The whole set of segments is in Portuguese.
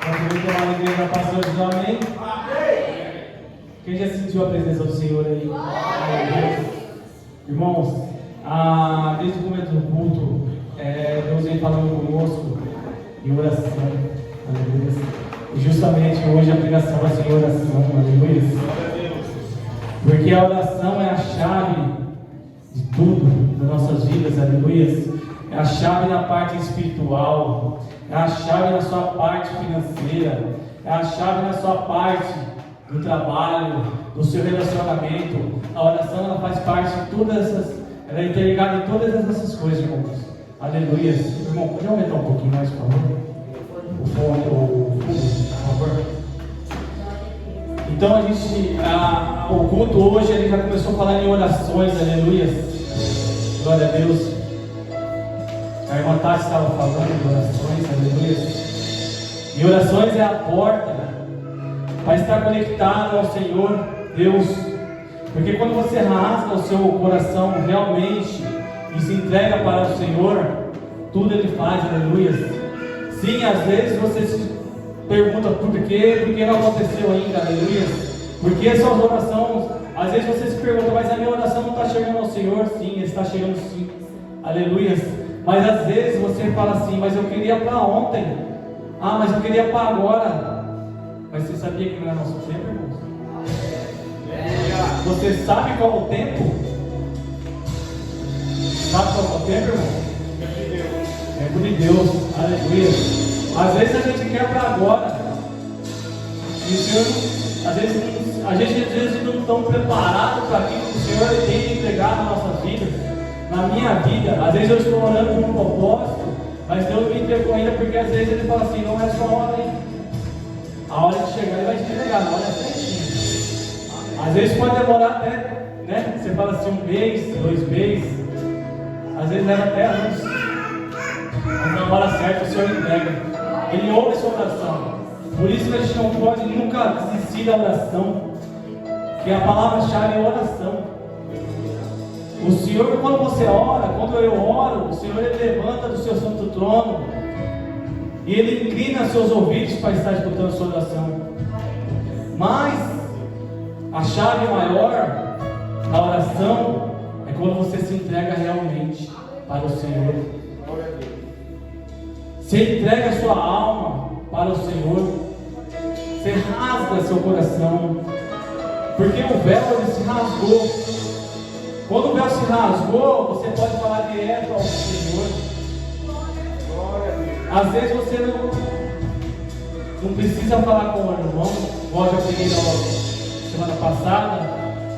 Continue com a alegria da paz hoje, amém? Quem já sentiu a presença do Senhor aí? Irmãos, desde o começo do culto, Deus vem falando conosco em oração, aleluia. E justamente hoje a pregação vai ser em oração, aleluia. Porque a oração é a chave de tudo das nossas vidas, aleluia. É a chave na parte espiritual, é a chave na sua parte financeira, é a chave na sua parte do trabalho, do seu relacionamento. A oração ela faz parte de todas essas, ela é interligada em todas essas coisas, irmãos. Aleluia. Irmão, pode aumentar um pouquinho mais, por favor? O fone, o fundo, por favor. Então o culto hoje ele já começou a falar em orações, aleluia. Glória a Deus. A irmã Tati estava falando de orações, aleluia. E orações é a porta para estar conectado ao Senhor Deus. Porque quando você rasga o seu coração realmente e se entrega para o Senhor, tudo Ele faz, aleluia. Sim, às vezes você se pergunta por que não aconteceu ainda, aleluia. Porque suas orações, às vezes você se pergunta, mas a minha oração não está chegando ao Senhor. Sim, está chegando sim, aleluia. Mas às vezes você fala assim, mas eu queria para ontem. Mas eu queria para agora. Mas você sabia que não é nosso tempo, irmãos? Você sabe qual é o tempo? Sabe qual é o tempo, irmão? Tempo de Deus, aleluia. Às vezes a gente quer para agora. E às vezes não estão preparados para aquilo que o Senhor tem de entregar na nossa vida. Na minha vida, às vezes eu estou orando por um propósito, mas Deus me entregou ainda, porque às vezes Ele fala assim, não é só a hora ainda. A hora de chegar Ele vai te entregar, na hora certinha. Às vezes pode demorar até, né? Você fala assim, 1 mês, 2 meses, às vezes leva até anos. Mas na hora certa o Senhor entrega. Ele ouve a sua oração. Por isso que a gente não pode nunca desistir da oração, que a palavra-chave é oração. O Senhor, quando você ora, quando eu oro, o Senhor Ele levanta do seu santo trono e Ele inclina seus ouvidos para estar escutando sua oração. Mas a chave maior da oração é quando você se entrega realmente para o Senhor. Você entrega a sua alma para o Senhor. Você rasga seu coração, porque o véu ele se rasgou. Quando o véu se rasgou, você pode falar direto ao Senhor. Às vezes você não precisa falar com o irmão, igual eu já peguei na semana passada,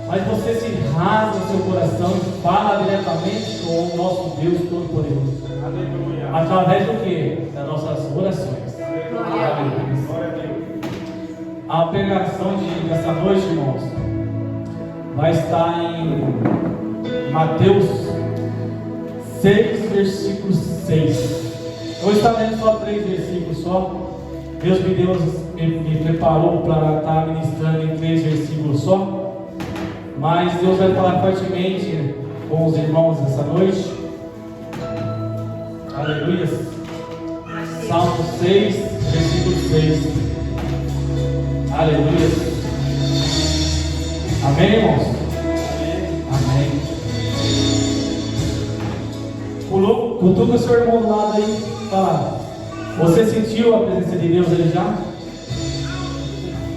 mas você se rasga o seu coração e fala diretamente com o nosso Deus Todo-Poderoso. Aleluia. Através do que? Das nossas orações. Aleluia. A pregação dessa noite, irmãos, vai estar em Mateus 6, versículo 6. Eu vou estar lendo só 3 versículos só. Deus me preparou para estar ministrando em 3 versículos só. Mas Deus vai falar fortemente com os irmãos essa noite. Aleluia. Salmo 6, versículo 6. Aleluia. Amém, irmãos? Amém. Cutuca o seu irmão do lado aí. Fala. Você sentiu a presença de Deus ali já?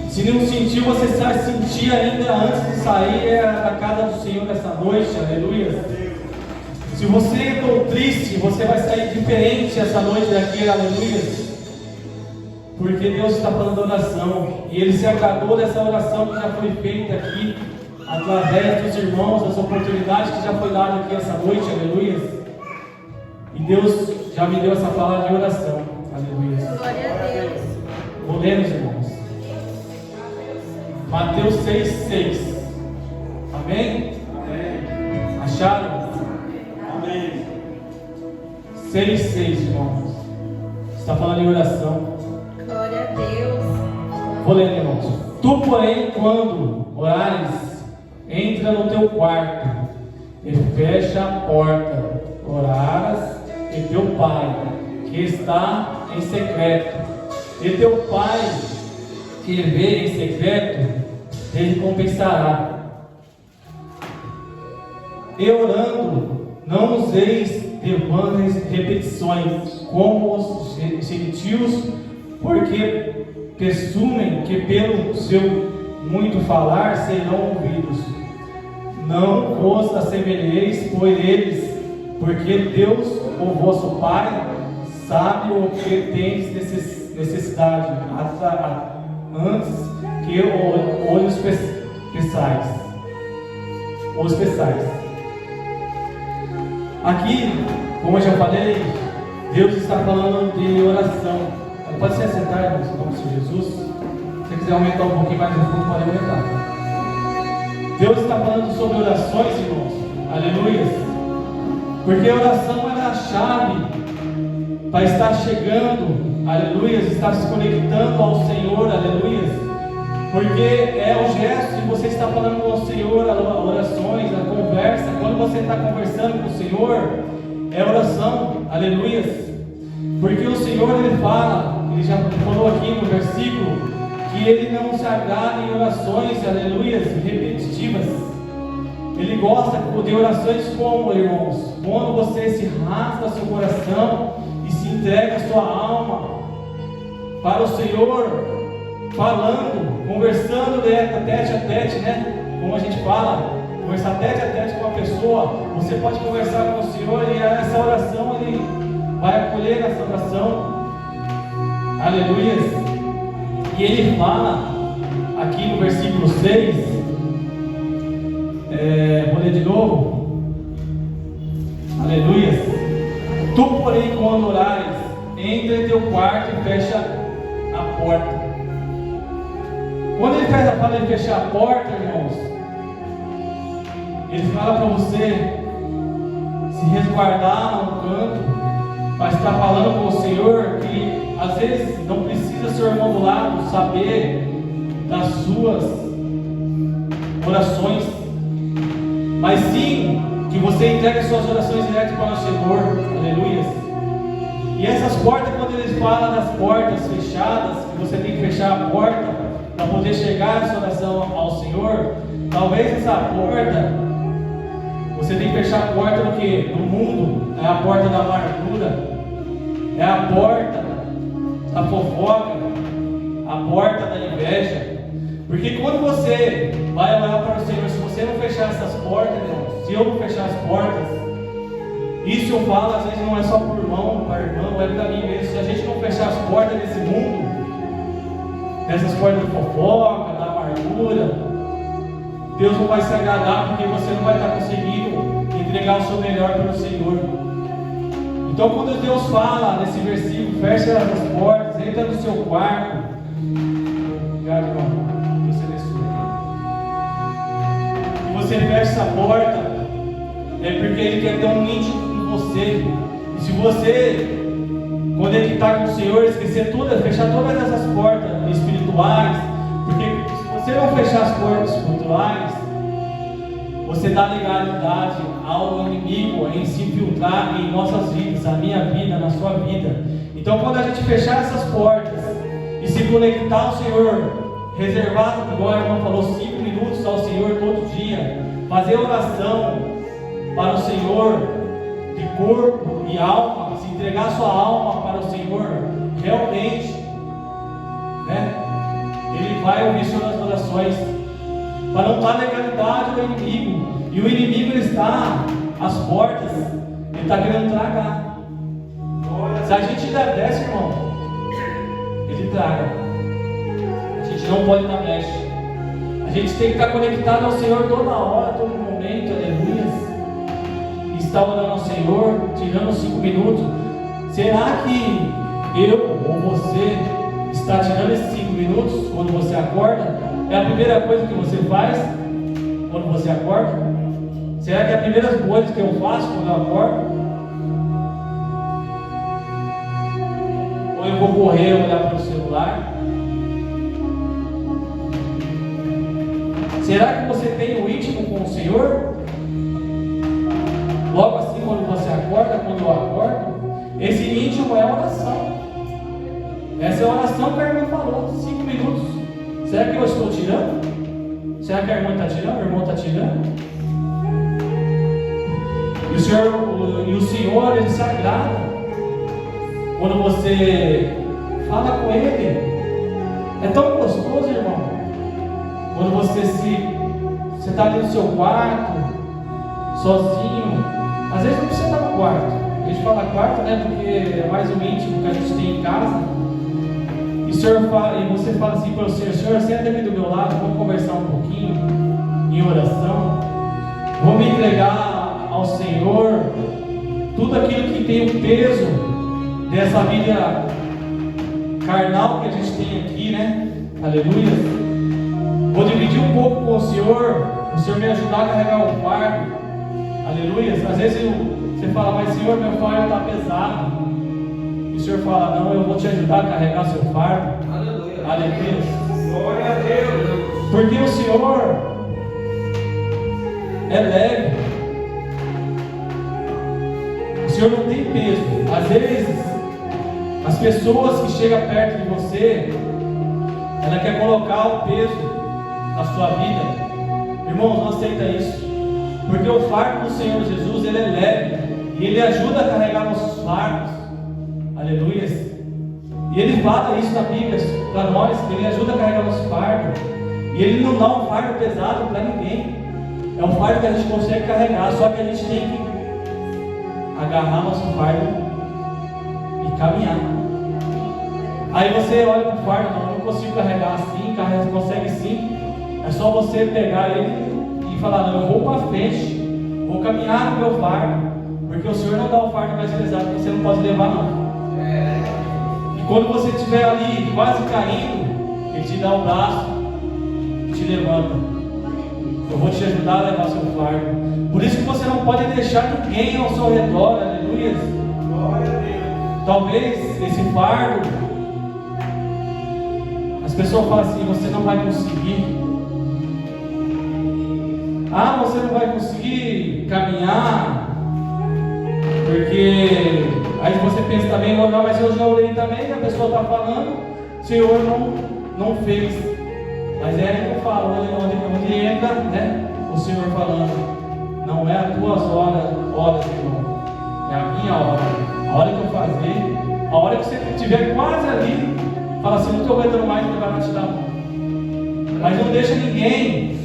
Se não sentiu, você vai sentir ainda antes de sair da casa do Senhor essa noite. Aleluia. Se você entrou triste, você vai sair diferente essa noite daqui. Aleluia. Porque Deus está falando oração. E Ele se agradou dessa oração que já foi feita aqui, através dos irmãos, das oportunidades que já foi dada aqui essa noite, aleluia. E Deus já me deu essa palavra de oração, aleluia. Glória a Deus. Vou ler, meus irmãos. Mateus 6, 6. Amém? Amém. Acharam? Amém. 6, 6, irmãos. Está falando em oração. Glória a Deus. Vou ler, irmãos. Tu, porém, quando orares, entra no teu quarto e fecha a porta. Orarás e teu Pai, que está em secreto, E teu Pai, que vê em secreto, Ele recompensará. E orando, não useis de vãs repetições, como os gentios, porque presumem que pelo seu muito falar serão ouvidos. Não vos assemelheis por eles, porque Deus, o vosso Pai, sabe o que tens necessidade, antes que os peçais. Aqui, como eu já falei, Deus está falando de oração. Pode se assentar, irmãos, em nome de Jesus. Se você quiser aumentar um pouquinho mais o fundo, pode aumentar. Deus está falando sobre orações, irmãos. Aleluia. Porque a oração é a chave para estar chegando, aleluia, estar se conectando ao Senhor, aleluia. Porque é o gesto de você estar falando com o Senhor, orações, a conversa. Quando você está conversando com o Senhor, é oração, aleluia. Porque o Senhor, Ele fala, Ele já falou aqui no versículo, que Ele não se agrada em orações, aleluia, repetitivas. Ele gosta de orações como, irmãos, quando você se rasga seu coração e se entrega a sua alma para o Senhor, falando, conversando tete a tete, né? Como a gente fala, conversar tete a tete com uma pessoa. Você pode conversar com o Senhor e essa oração Ele vai acolher essa oração. Aleluia. E Ele fala aqui no versículo 6, vou ler de novo. Aleluia. Tu, porém, quando orares, entra em teu quarto e fecha a porta. Quando Ele fala em fechar a porta, irmãos, Ele fala para você se resguardar no canto, para estar falando com o Senhor, que às vezes não precisa seu irmão do lado saber das suas orações, mas sim que você entregue suas orações direto para o Senhor, aleluia. E essas portas, quando Ele fala das portas fechadas, que você tem que fechar a porta para poder chegar essa oração ao Senhor, talvez essa porta, você tem que fechar a porta do que? Do mundo, é a porta da amargura, é a porta da fofoca, a porta da inveja. Porque quando você vai orar para o Senhor, se você não fechar essas portas, irmãos, se eu não fechar as portas, isso eu falo, às vezes não é só para o irmão, para a irmã, é para mim mesmo. Se a gente não fechar as portas desse mundo, dessas portas de fofoca, da amargura, Deus não vai se agradar, porque você não vai estar conseguindo entregar o seu melhor para o Senhor. Então, quando Deus fala nesse versículo, fecha as portas, entra no seu quarto. Obrigado, irmão. E você fecha essa porta, é porque Ele quer ter um íntimo com você. E se você conectar com o Senhor, esquecer tudo, fechar todas essas portas espirituais, porque se você não fechar as portas espirituais, você dá legalidade ao inimigo em se infiltrar em nossas vidas, na minha vida, na sua vida. Então, quando a gente fechar essas portas e se conectar ao Senhor, reservar, igual a irmã falou, 5 minutos ao Senhor todo dia, fazer oração para o Senhor de corpo e alma, se entregar sua alma para o Senhor, realmente, né? Ele vai ouvir suas orações, para não dar legalidade ao inimigo. E o inimigo está às portas, ele está querendo tragar. Se a gente der brecha, irmão, ele traga. A gente não pode dar brecha. A gente tem que estar conectado ao Senhor toda hora, todo momento, aleluia. Está orando ao Senhor, tirando 5 minutos. Será que eu ou você está tirando esses 5 minutos quando você acorda? É a primeira coisa que você faz quando você acorda? Será que é a primeira coisa que eu faço quando eu acordo? Ou eu vou correr e olhar para o celular? Será que você tem um íntimo com o Senhor? Logo assim, quando você acorda, quando eu acordo, esse íntimo é oração. Essa é a oração que a irmã falou, 5 minutos. Será que eu estou tirando? Será que a irmã está tirando? O irmão está tirando? E o Senhor, Ele se agrada quando você fala com Ele. É tão gostoso, irmão, quando você está ali no seu quarto, sozinho. Às vezes não precisa estar no quarto. A gente fala quarto, né? Porque é mais o íntimo que a gente tem em casa. E você fala assim para o Senhor, senta aqui do meu lado, vamos conversar um pouquinho em oração. Vou me entregar ao Senhor tudo aquilo que tem o peso dessa vida carnal que a gente tem aqui, né? Aleluia. Vou dividir um pouco com o Senhor me ajudar a carregar o fardo. Aleluia. Às vezes você fala, mas Senhor, meu fardo está pesado. E o Senhor fala, não, eu vou te ajudar a carregar seu fardo. Aleluia. Aleluia. Glória a Deus. Porque o Senhor é leve. O Senhor não tem peso. Às vezes, as pessoas que chegam perto de você, ela quer colocar o peso na sua vida. Irmãos, não aceita isso. Porque o fardo do Senhor Jesus, ele é leve. E ele ajuda a carregar nossos fardos. Aleluia. E ele fala isso na Bíblia para nós, que ele ajuda a carregar nosso fardo. E ele não dá um fardo pesado para ninguém. É um fardo que a gente consegue carregar, só que a gente tem que agarrar nosso fardo e caminhar. Aí você olha para o fardo, não, eu não consigo carregar assim, você consegue sim. É só você pegar ele e falar, não, eu vou para frente, vou caminhar no meu fardo, porque o Senhor não dá o fardo mais pesado que você não pode levar não. E quando você estiver ali quase caindo, Ele te dá o braço e te levanta. Eu vou te ajudar a levar seu fardo. Por isso que você não pode deixar ninguém ao seu redor, aleluia. Glória a Deus. Talvez esse fardo, as pessoas falam assim, você não vai conseguir. Ah, você não vai conseguir caminhar, porque aí você pensa também, não, mas eu já orei também, a pessoa está falando, o Senhor não fez. Mas é aí que eu falo, onde entra, né, o Senhor falando, não é as tuas horas, irmão, é a minha hora. A hora que eu fazer, a hora que você estiver quase ali, fala assim, não estou aguentando mais, ele vai te dar a mão. Mas não deixa ninguém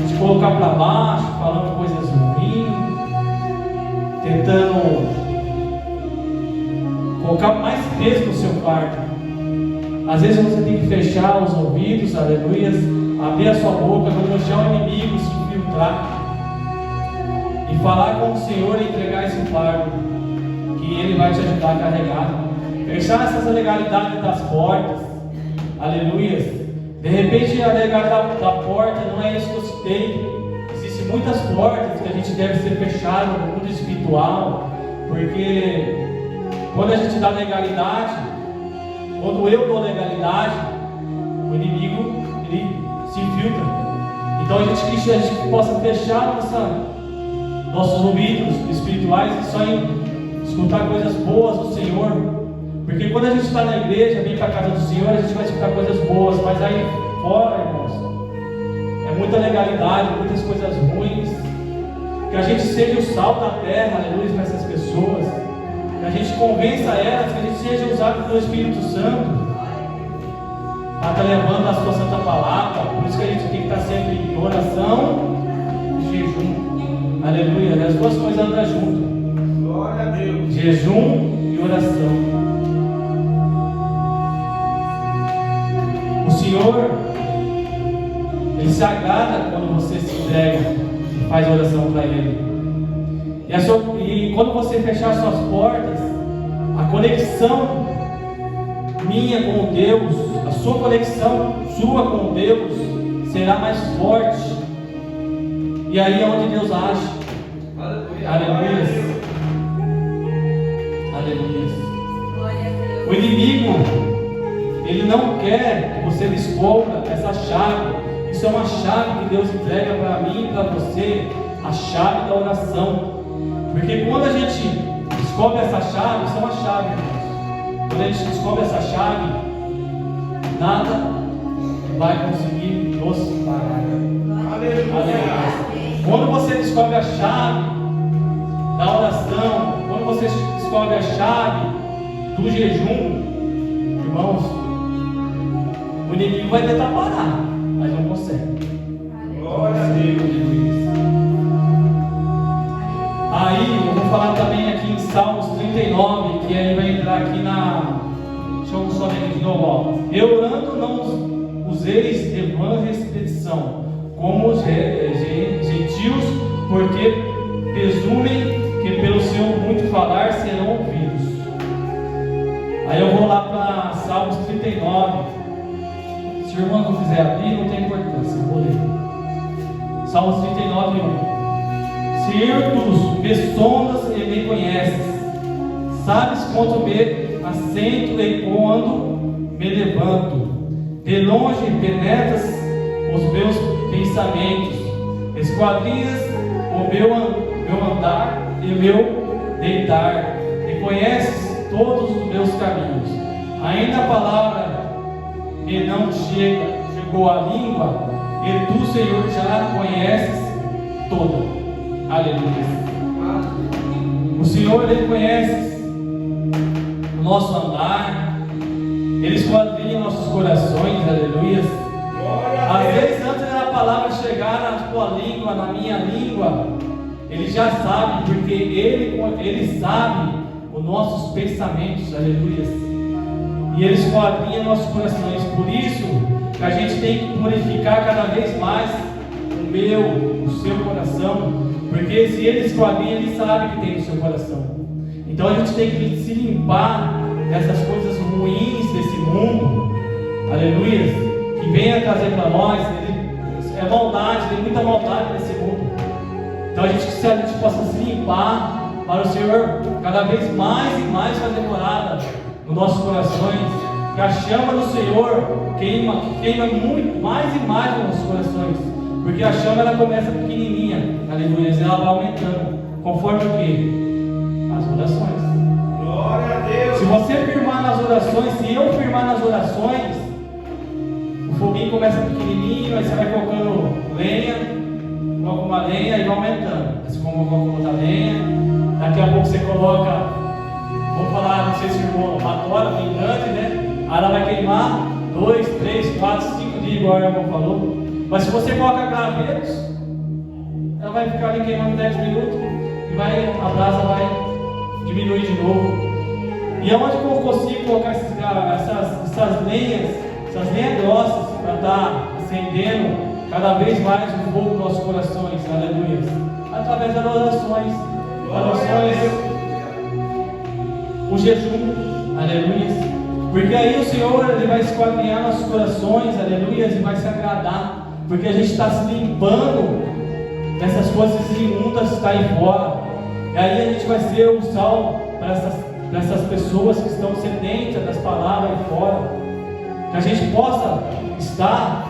te colocar para baixo, falando coisas ruins, tentando colocar mais peso no seu fardo. Às vezes você tem que fechar os ouvidos, aleluia, abrir a sua boca, não deixar o inimigo se infiltrar e falar com o Senhor e entregar esse fardo, que Ele vai te ajudar a carregar. Fechar essas legalidades das portas, aleluia. De repente a legalidade da porta não é isso que eu citei. Existem muitas portas que a gente deve ser fechado no mundo espiritual, porque quando a gente dá legalidade, quando eu dou legalidade, o inimigo ele se infiltra. Então a gente possa fechar nossos ouvidos espirituais e só em escutar coisas boas do Senhor. Porque quando a gente está na igreja, vem para a casa do Senhor, a gente vai escutar coisas boas, mas aí fora, irmãos, é muita legalidade, muitas coisas ruins. Que a gente seja o sal da terra, aleluia, para essas pessoas. Que a gente convença elas, que a gente seja usado pelo Espírito Santo para estar levando a sua santa palavra. Por isso que a gente tem que estar sempre em oração e jejum. Aleluia, as duas coisas andam junto. Glória a Deus. Jejum e oração. O Senhor, Ele se agrada quando você se entrega e faz oração para Ele. E quando você fechar suas portas, a conexão minha com Deus, a sua conexão sua com Deus será mais forte. E aí é onde Deus age. Aleluia. Aleluia. O inimigo, ele não quer que você descubra essa chave. Isso é uma chave que Deus entrega para mim e para você, a chave da oração. Porque quando a gente descobre essa chave, isso é uma chave, irmãos. quando a gente descobre essa chave, nada vai conseguir nos parar. Aleluia. Quando você descobre a chave da oração, quando você descobre a chave do jejum, irmãos, o inimigo vai tentar parar, mas não consegue. Glória a Deus. Aí eu vou falar também aqui em Salmos 39, que aí vai entrar aqui na. Deixa eu só ver aqui de novo. Ó. Eu orando não useis de vã repetição, como os gentios, porque presumem que pelo seu muito falar serão ouvidos. Aí eu vou lá para Salmos 39. Se o irmão não quiser abrir, não tem importância, eu vou ler. Salmos 39, 1. Senhor, tu me sondas e me conheces, sabes quanto me assento e quando me levanto. De longe penetras os meus pensamentos, esquadrinhas o meu andar e o meu deitar, e conheces todos os meus caminhos. Ainda a palavra me não chegou à língua, e tu, Senhor, já conheces toda. Aleluia. O Senhor, Ele conhece o nosso andar, Ele esquadrinha nossos corações, aleluia. Às vezes, antes da palavra chegar na tua língua, na minha língua, Ele já sabe, porque Ele sabe os nossos pensamentos, aleluia. E Ele esquadrinha nossos corações. Por isso que a gente tem que purificar cada vez mais o seu coração. Porque se Ele esquadrinha, Ele sabe que tem no seu coração. Então a gente tem que se limpar dessas coisas ruins desse mundo, aleluia, que venha trazer para nós. É maldade, tem muita maldade nesse mundo. Então se a gente possa se limpar para o Senhor cada vez mais e mais fazer morada nos nossos corações, que a chama do Senhor queima muito mais e mais nos nossos corações, porque a chama ela começa pequenininha, aleluia, e ela vai aumentando, conforme o que? As orações. Glória a Deus. Se você firmar nas orações, se eu firmar nas orações, o foguinho começa pequenininho, aí você vai colocando lenha, coloca uma lenha e vai aumentando. Aí você coloca outra lenha, daqui a pouco você coloca, vou falar, não sei se firmou uma tora bem grande, né? Aí ela vai queimar 2, 3, 4, 5 dias, igual o irmão falou. Mas se você coloca gravetos, ela vai ficar ali queimando 10 minutos e a brasa vai diminuir de novo. E aonde que eu consigo colocar essas lenhas grossas para estar acendendo cada vez mais o fogo dos nossos corações, aleluia? Através das orações, o jejum, aleluia. Porque aí o Senhor Ele vai esquadrinhar nossos corações, aleluia, e vai se agradar. Porque a gente está se limpando dessas coisas imundas que estão aí fora. E aí a gente vai ser o sal para essas pessoas que estão sedentas das palavras aí fora. Que a gente possa estar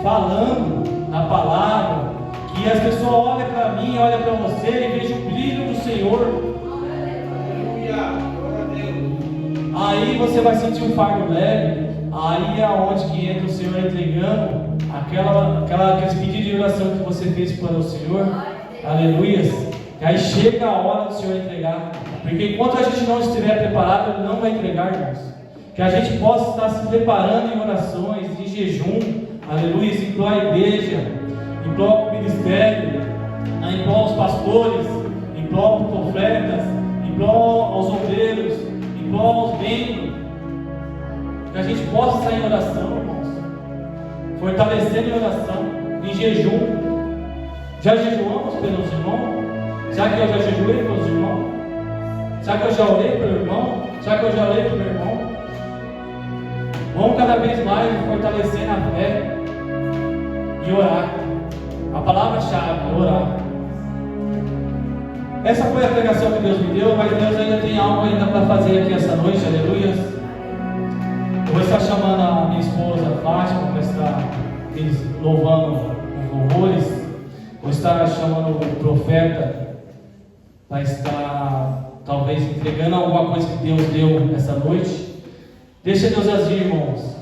falando na palavra, que as pessoas olhem para mim, olhem para você e vejam o brilho do Senhor. Aí você vai sentir um fardo leve. Aí é onde que entra o Senhor entregando aqueles pedidos de oração que você fez para o Senhor, aleluia. Aí chega a hora do Senhor entregar, porque enquanto a gente não estiver preparado, Ele não vai entregar, irmãos. Que a gente possa estar se preparando em orações, em jejum, aleluia, em prol da igreja, em prol do ministério, em prol aos pastores, em prol dos profetas, em prol aos obreiros, em prol aos membros. Que a gente possa estar em oração, irmãos, fortalecendo em oração, em jejum. Já jejuamos pelos irmãos? Será que eu já jejuei pelos irmãos? Será que eu já orei pelo irmão? Será que eu já orei pelo meu irmão? Vamos cada vez mais fortalecer na fé e orar. A palavra-chave é orar. Essa foi a pregação que Deus me deu, mas Deus ainda tem algo ainda para fazer aqui essa noite, aleluia. Eu vou estar chamando a minha esposa Fátima para estar louvando os louvores. Vou estar chamando o profeta para estar talvez entregando alguma coisa que Deus deu essa noite. Deixa Deus agir, irmãos.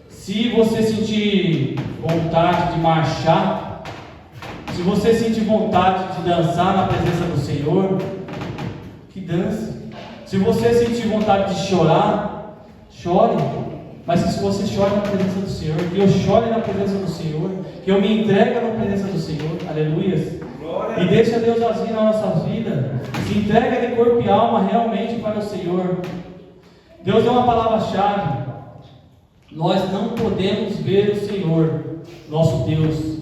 Se você sentir vontade de marchar, se você sentir vontade de dançar na presença do Senhor, que dance. Se você sentir vontade de chorar, chore. Mas se você chore na presença do Senhor, que eu chore na presença do Senhor, que eu me entregue na presença do Senhor, aleluias. E deixa Deus agir na nossa vida. Se entrega de corpo e alma realmente para o Senhor. Deus deu uma palavra-chave. Nós não podemos ver o Senhor, nosso Deus.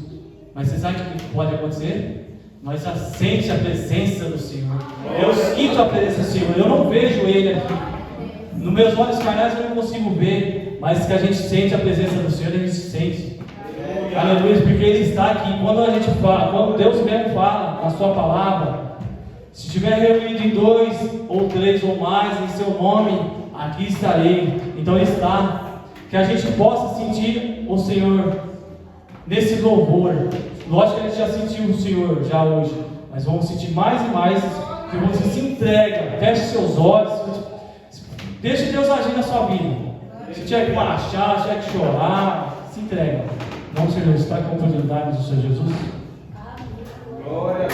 Mas você sabe o que pode acontecer? Nós já sentimos a presença do Senhor. Eu sinto a presença do Senhor. Eu não vejo Ele aqui. Nos meus olhos carnais eu não consigo ver. Mas que a gente sente a presença do Senhor, a gente sente. Aleluia, porque Ele está aqui. Quando a gente fala, quando Deus mesmo fala na sua palavra, se estiver reunido em 2 ou 3 ou mais em seu nome, aqui estarei. Então Ele está. Que a gente possa sentir o Senhor nesse louvor. Lógico que a gente já sentiu o Senhor já hoje, mas vamos sentir mais e mais. Que você se entrega, feche seus olhos, deixe Deus agir na sua vida. Se tiver que marchar, se tiver que chorar, se entrega. Vamos, Senhor, está com a oportunidade do Senhor Jesus. Glória.